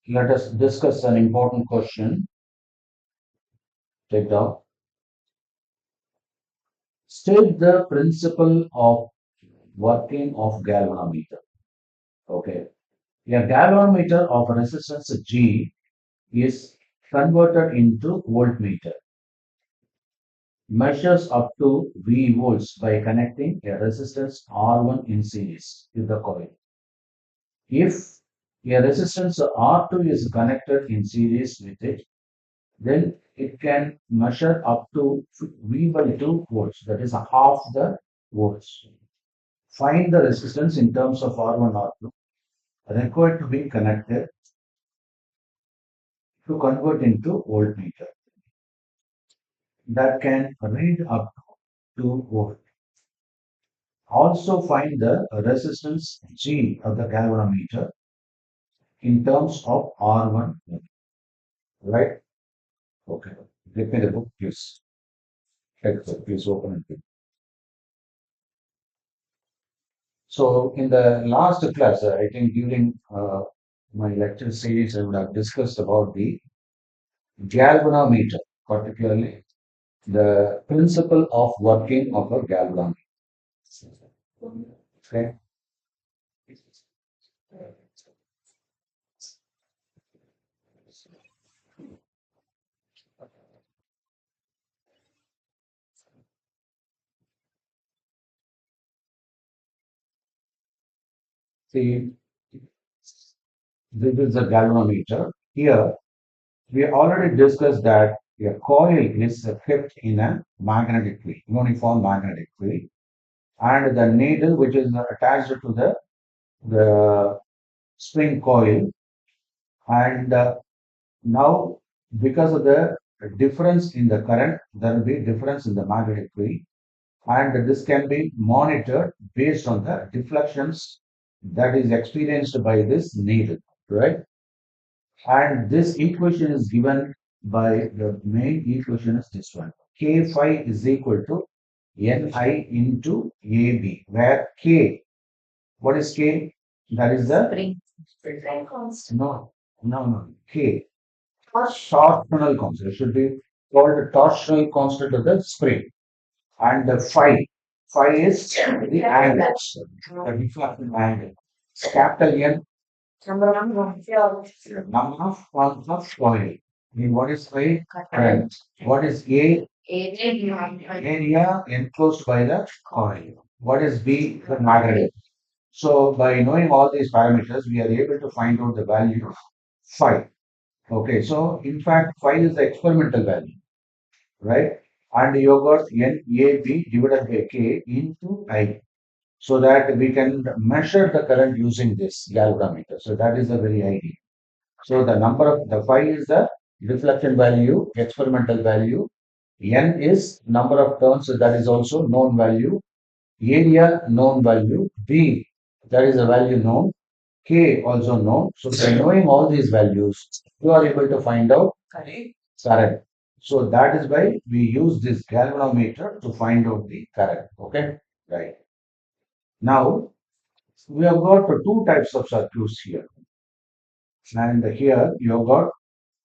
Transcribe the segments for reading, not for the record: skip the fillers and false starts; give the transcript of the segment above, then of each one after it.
Let us discuss an important question. Take down. State the principle of working of galvanometer. Okay. A galvanometer of resistance G is converted into voltmeter, measures up to V volts by connecting a resistance R1 in series with the coil. If a resistance R2 is connected in series with it, then it can measure up to V by 2 volts, that is half the volts. Find the resistance in terms of R1, R2 required to be connected to convert into voltmeter that can read up to volt. Also find the resistance G of the galvanometer in terms of R1, right? Okay. Give me the book, please. Please open it. So in the last class, I think during my lecture series, I would have discussed about the galvanometer, particularly the principle of working of a galvanometer. Okay. See, this is a galvanometer. Here, we already discussed that a coil is kept in a magnetic field, uniform magnetic field, and the needle, which is attached to the spring coil, and now because of the difference in the current, there will be difference in the magnetic field, and this can be monitored based on the deflections that is experienced by this needle, right? And this equation is given by the main equation is this one. K phi is equal to Ni into AB, where K, what is K? That is the spring constant. No. K, torsional constant. It should be called the torsional constant of the spring. And the phi is the angle, the deflection angle. Capital N, number of turns of coil. Mean what is phi? Current. What is A? Area enclosed by the coil. What is B? The magnet. So by knowing all these parameters, we are able to find out the value of phi. Okay, so in fact, phi is the experimental value, right? And you got NAB divided by K into I, so that we can measure the current using this galvanometer. So that is the very idea. So the number of the phi is the reflection value, experimental value. N is number of turns, so that is also known value. Area known value. B, that is a value known. K also known. So by knowing all these values, you are able to find out current. So that is why we use this galvanometer to find out the current. Okay, right. Now we have got two types of circuits here, and here you have got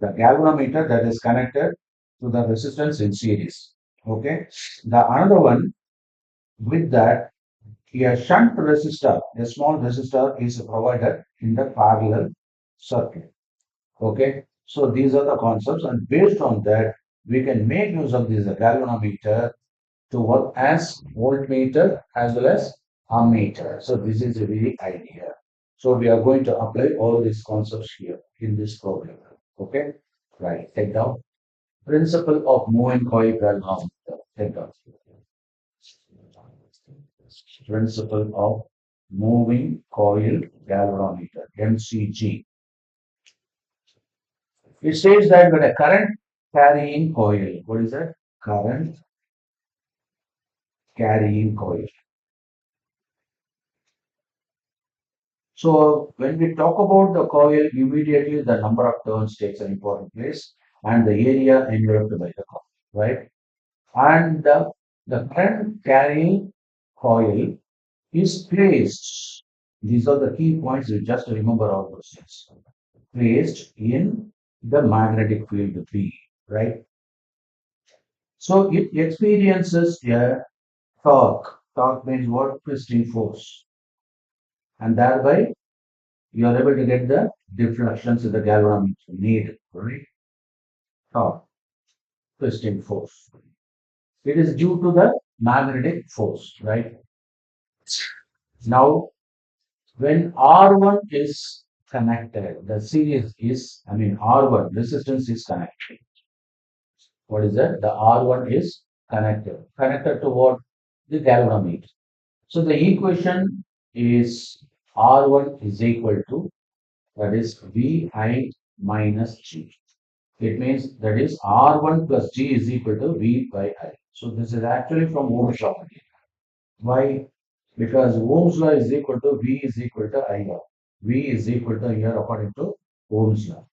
the galvanometer that is connected to the resistance in series. Okay, the another one with that a shunt resistor, a small resistor is provided in the parallel circuit. Okay, so these are the concepts, and based on that, we can make use of this galvanometer to work as voltmeter as well as ammeter. So this is the very idea. So we are going to apply all these concepts here in this program. Okay, right. Take down principle of moving coil galvanometer. Take down principle of moving coil galvanometer (MCG). It says that when a current carrying coil, what is that? Current carrying coil. So when we talk about the coil, immediately the number of turns takes an important place and the area enveloped by the coil, right? And the current carrying coil is placed These are the key points. You just remember all those things. Placed in the magnetic field B, right? So it experiences a torque. Torque means what? Twisting force. And thereby you are able to get the deflections in the galvanometer need, right? Torque, twisting force. It is due to the magnetic force, right? Now, when R1 is connected, the series is, R1 resistance is connected. What is that? The R1 is connected. Connected to what? The galvanometer. So the equation is R1 is equal to, that is VI minus G. It means that is R1 plus G is equal to V by I. So this is actually from Ohm's law. Why? Because Ohm's law is equal to V is equal to I law. V is equal to here according to Ohm's law.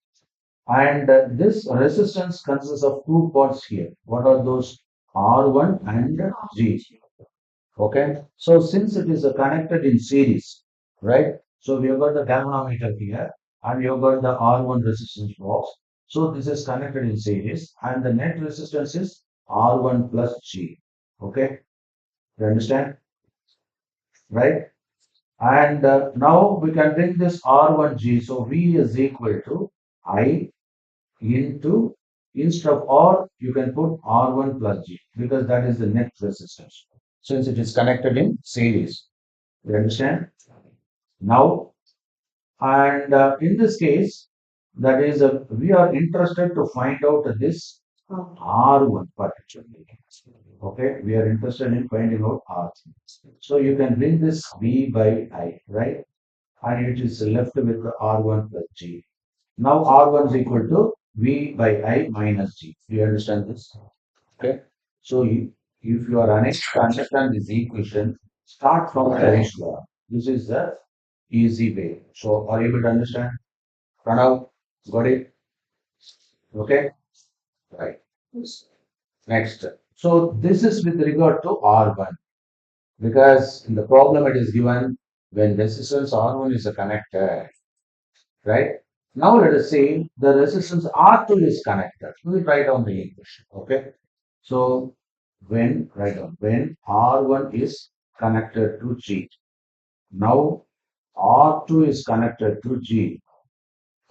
And this resistance consists of two parts here. What are those? R1 and G. Okay. So since it is connected in series, right? So we have got the galvanometer here and we have got the R1 resistance box. So this is connected in series and the net resistance is R1 plus G. Okay. You understand? Right? And now we can bring this R1G. So V is equal to I into, instead of R, you can put R1 plus G because that is the net resistance since it is connected in series. You understand? Now, and in this case, that is, we are interested to find out this R1 particularly. Okay, we are interested in finding out R. So you can bring this V by I, right? And it is left with the R1 plus G. Now R1 is equal to V by I minus G. Do you understand this? Okay. So if you are unable to understand this equation, start from Paresh law. This is the easy way. So are you able to understand? Pranav, got it? Okay. Right. Next. So this is with regard to R1 because in the problem it is given when resistance R1 is a connector, right? Now let us say the resistance R2 is connected. We will write down the equation. Okay. So write down when R1 is connected to G. Now R2 is connected to G.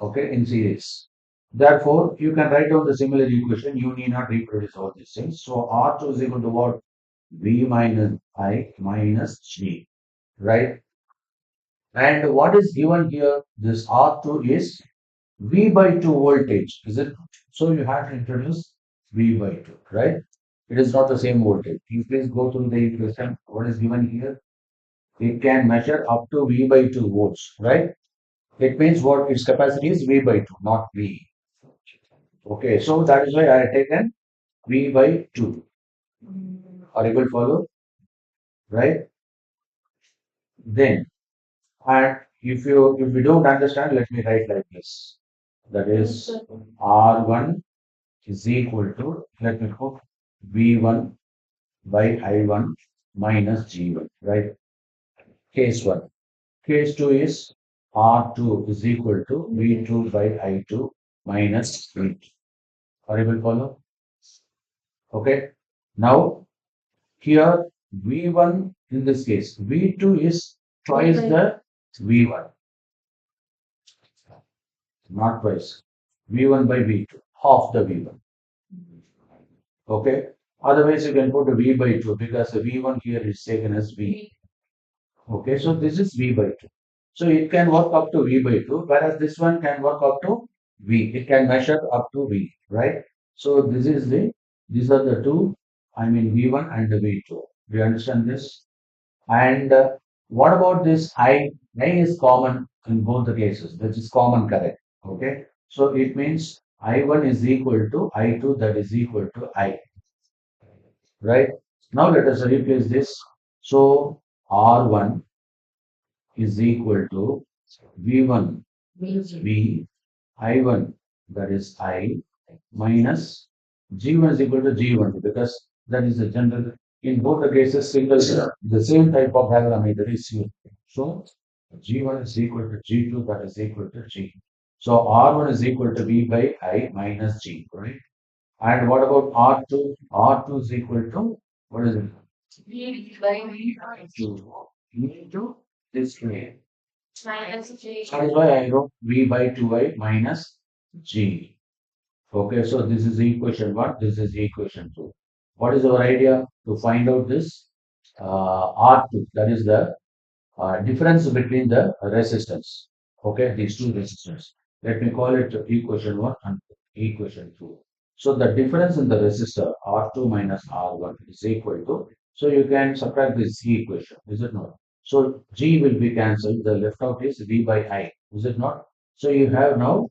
Okay, in series. Therefore, you can write down the similar equation. You need not reproduce all these things. So R2 is equal to what? V minus I minus G. Right? And what is given here? This R2 is V by 2 voltage, is it? So you have to introduce V by 2, right? It is not the same voltage. You please go through the equation. What is given here? It can measure up to V by 2 volts, right? It means what its capacity is V by 2, not V. Okay, so that is why I have taken V by 2. Are you able to follow? Right? Then, and if you don't understand, let me write like this. That is R1 is equal to, let me put V1 by I1 minus G1, right? Case 1. Case 2 is R2 is equal to V2 by I2 minus V2. Are you able to follow? Okay. Now, here V1 in this case, V2 is twice the V1, not twice. V1 by V2, half the V1. Okay. Otherwise, you can put a V by 2 because the V1 here is taken as V. Okay, so this is V by 2. So it can work up to V by 2, whereas this one can work up to V. It can measure up to V, right? So these are the two, V1 and the V2. Do you understand this? And what about this I? I is common in both the cases. This is common, correct? Okay. So it means I1 is equal to I2 that is equal to I, right? Now let us replace this. So R1 is equal to V1 V I1 that is I minus G1 is equal to G1 because that is the general in both the cases single the same type of galvanometer is used. So G1 is equal to G2, that is equal to G. So R1 is equal to V by I minus G, right? And what about R2? R2 is equal to, what is it? V by 2 into this way. Minus G. That is why I wrote V by 2I minus G. Okay, so this is equation 1, this is equation 2. What is our idea? To find out this R2, that is the difference between the resistance. Okay, these two resistors. Let me call it equation 1 and equation 2. So the difference in the resistor R2 minus R1 is equal to, so you can subtract this equation, is it not? So G will be cancelled, the left out is V by I, is it not? So you have now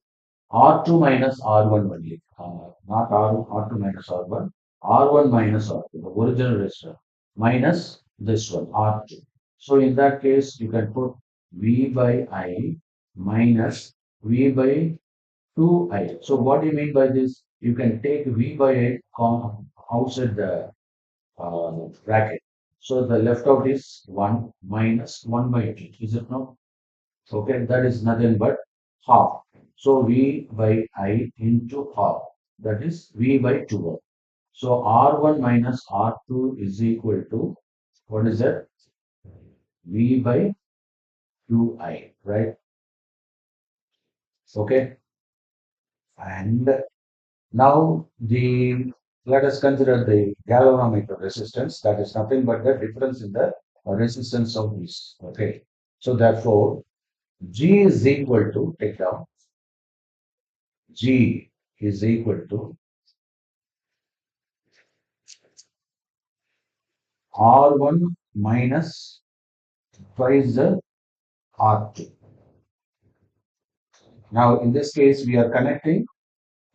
R2 minus R1 only, not R2 minus R1, R1 minus R2, the original resistor, minus this one, R2. So in that case, you can put V by I minus V by 2I. So what do you mean by this? You can take V by I outside the bracket. So the left out is 1 minus 1 by 2. Is it not? Okay, that is nothing but half. So V by I into half. That is V by 2. So R1 minus R2 is equal to, what is that? V by 2I, right? Okay. And now let us consider the galvanometer resistance. That is nothing but the difference in the resistance of this. Okay. So therefore, G is equal to, take down, G is equal to R1 minus twice the R2. Now, in this case, we are connecting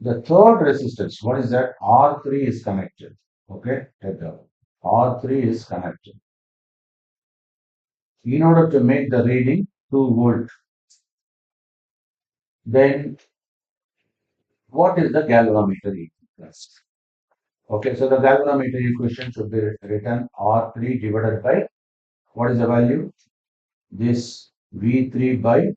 the third resistance. What is that? R3 is connected. Okay, take down. R3 is connected. In order to make the reading 2 volt, then what is the galvanometer equation? Okay, so the galvanometer equation should be written R3 divided by, what is the value? This V3 by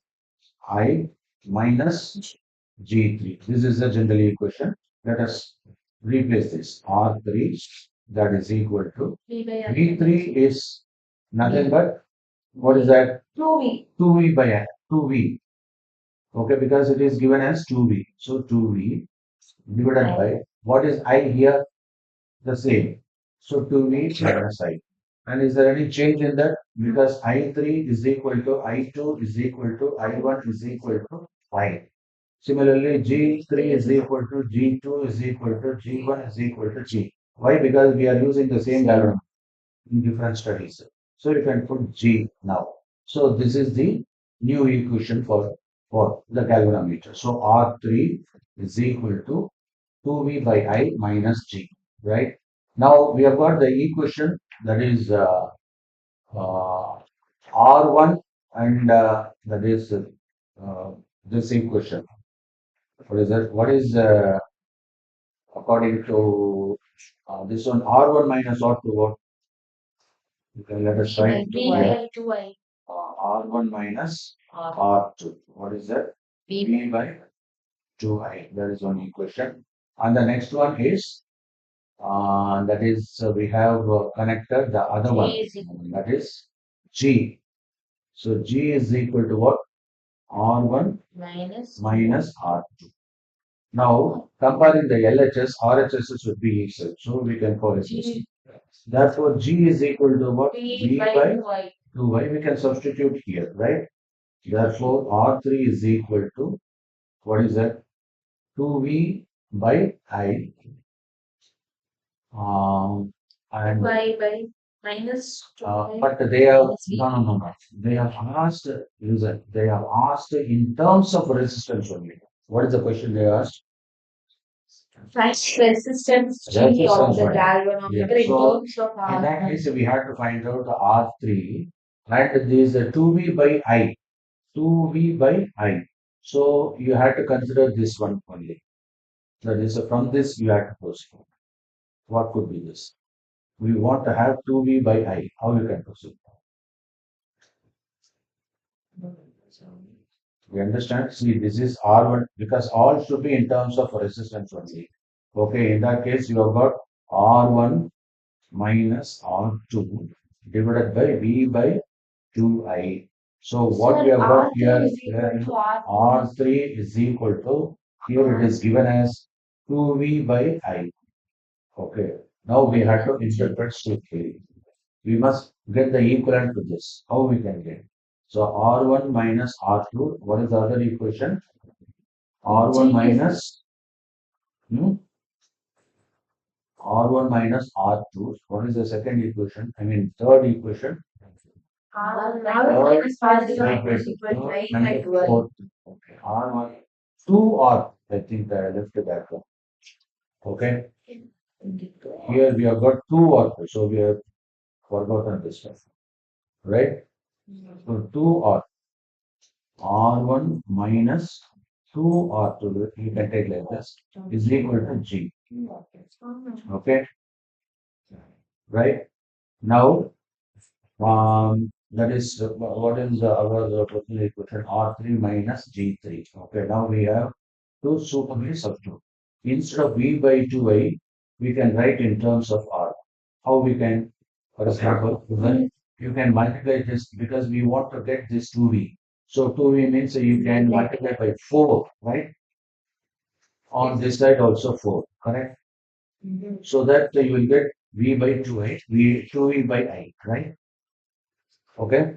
I minus G3. This is the general equation. Let us replace this. R3, that is equal to V3 is nothing but, what is that? 2V. 2V by 2V. Okay, because it is given as 2V. So 2V divided by, what is I here? The same. So 2V minus I. And is there any change in that? Because I3 is equal to I2 is equal to I1 is equal to I. Similarly, G3 is equal to G2 is equal to G1 is equal to G. Why? Because we are using the same diagram in different studies. So you can put G now. So this is the new equation for the galvanometer. So R3 is equal to 2V by I minus G, right? Now we have got the equation that is uh, R1 and that is this equation. What is that? What is according to this one R1 minus R2? What you can let us try here. R1 minus R2. What is that? V by 2I. That is one equation. And the next one is that is we have connected the other one. That is G. So G is equal to what? R1 minus R2. Now, comparing the LHS, RHS would be equal. So we can call it this. Therefore, G is equal to what? V by 2y. We can substitute here, right? Therefore, R3 is equal to, what is that? 2V by I. And but they have no. They have asked user. They have asked in terms of resistance only. What is the question they asked? Find resistance G of the galvanometer in terms of R. In that case, we have to find out the R3 and this 2V by I. 2V by I. So you have to consider this one only. That is from this you have to proceed. What could be this? We want to have 2V by I. How you can proceed? You understand? See, this is R1 because all should be in terms of resistance only. Okay, in that case, you have got R1 minus R2 divided by V by 2I. So what we have got here, R3 is equal to, here it is given as 2V by I. Okay, now we have to interpret strictly. We must get the equivalent to this. How we can get? So R1 minus R2, what is the other equation? R1 minus R1 minus R2. What is the second equation? I mean, third equation. Fourth. Okay. R1, 2R. I think I left that one. Okay. Here we have got 2R. So we have forgotten this one. Right? So 2R. R1 minus 2R2. You can take like this. Is equal to G. Okay. Right? Now, that is what is our total equation R3 minus G3. Okay, now we have to suitably substitute. Instead of V by 2I, we can write in terms of R. How we can, for example, then you can multiply this because we want to get this 2V. So 2V means you can multiply by 4, right? On this side also 4, correct? So that you will get V by 2I, 2V by I, right? Okay.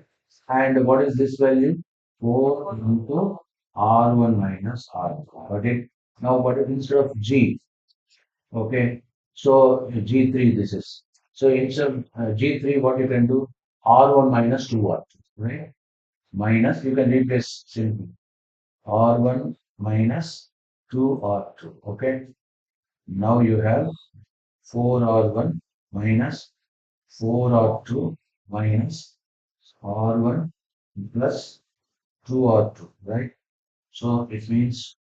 And what is this value? 4 into R1 minus R2. Got it? Now, what is instead of G? Okay. So, G3 this is. So, instead of G3, what you can do? R1 minus 2R2. Right? Minus, you can replace simply. R1 minus 2R2. Okay. Now, you have 4R1 minus 4R2 minus R1 plus 2R2, right? So it means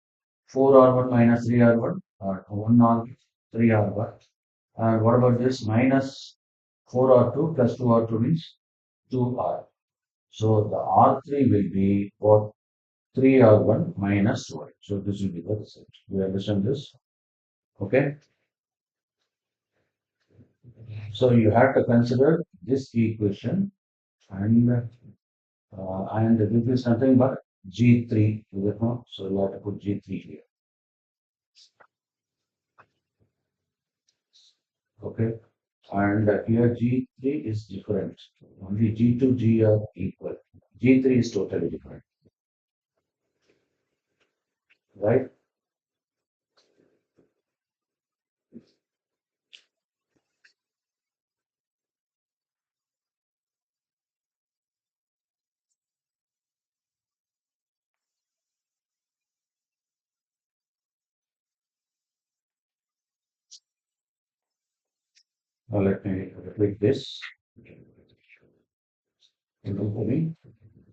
4R1 minus 3R1, or 1R, 3R1. And what about this? Minus 4R2 plus 2R2 means 2R. So the R3 will be what? 3R1 minus 2R. So this will be the result. You understand this? Okay. So you have to consider this equation and this is nothing but G3. So you have to put G3 here. Okay. And here G3 is different. Only G2, G are equal. G3 is totally different. Right? Now let me repeat this.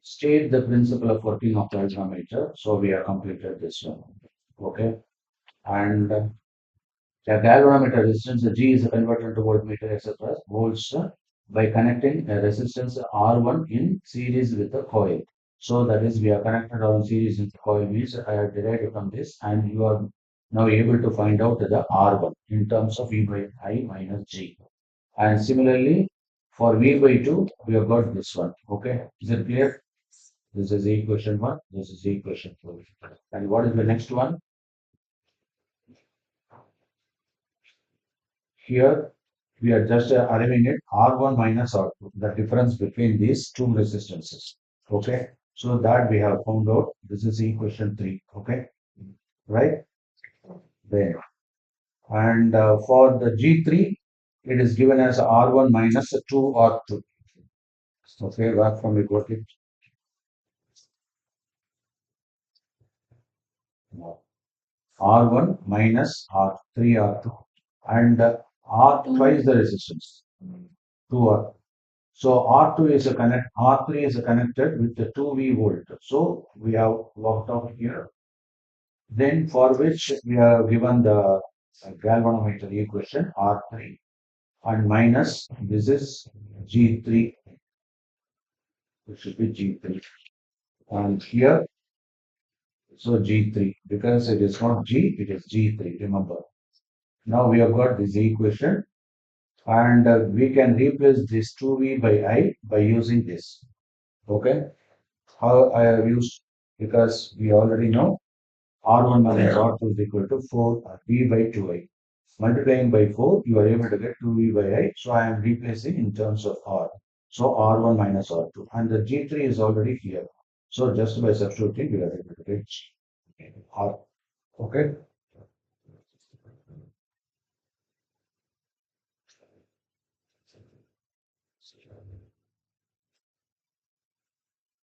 State the principle of working of the galvanometer. So we have completed this one. Okay. And the galvanometer resistance, the G is a converter to voltmeter, etc. Volts by connecting a resistance R1 in series with the coil. So that is we are connected on series with the coil means I have derived from this and you are now able to find out the R1 in terms of V by I minus G. And similarly for V by 2 we have got this one. Okay, is it clear? This is equation 1, this is equation 2. And what is the next one? Here we are just arriving at R1 minus R2, the difference between these two resistances. Okay, so that we have found out. This is equation 3. Okay, right there. And for the G3, it is given as R1 minus 2R2. Okay, where from we got it? R1 minus R3R2. And R2 is the resistance. 2R. So R2 is a connect, R3 is connected with the 2V volt. So we have worked out here. Then for which we have given the galvanometer equation R3 and minus this is G3. It should be G3. And here, so G3, because it is not G, it is G3, remember. Now we have got this equation, and we can replace this 2V by I by using this. Okay, how I have used, because we already know R1 minus R2 is equal to 4 V by 2I. Multiplying by 4, you are able to get 2V by I. So I am replacing in terms of R. So R1 minus R2. And the G3 is already here. So just by substituting, we are able to get R. Okay.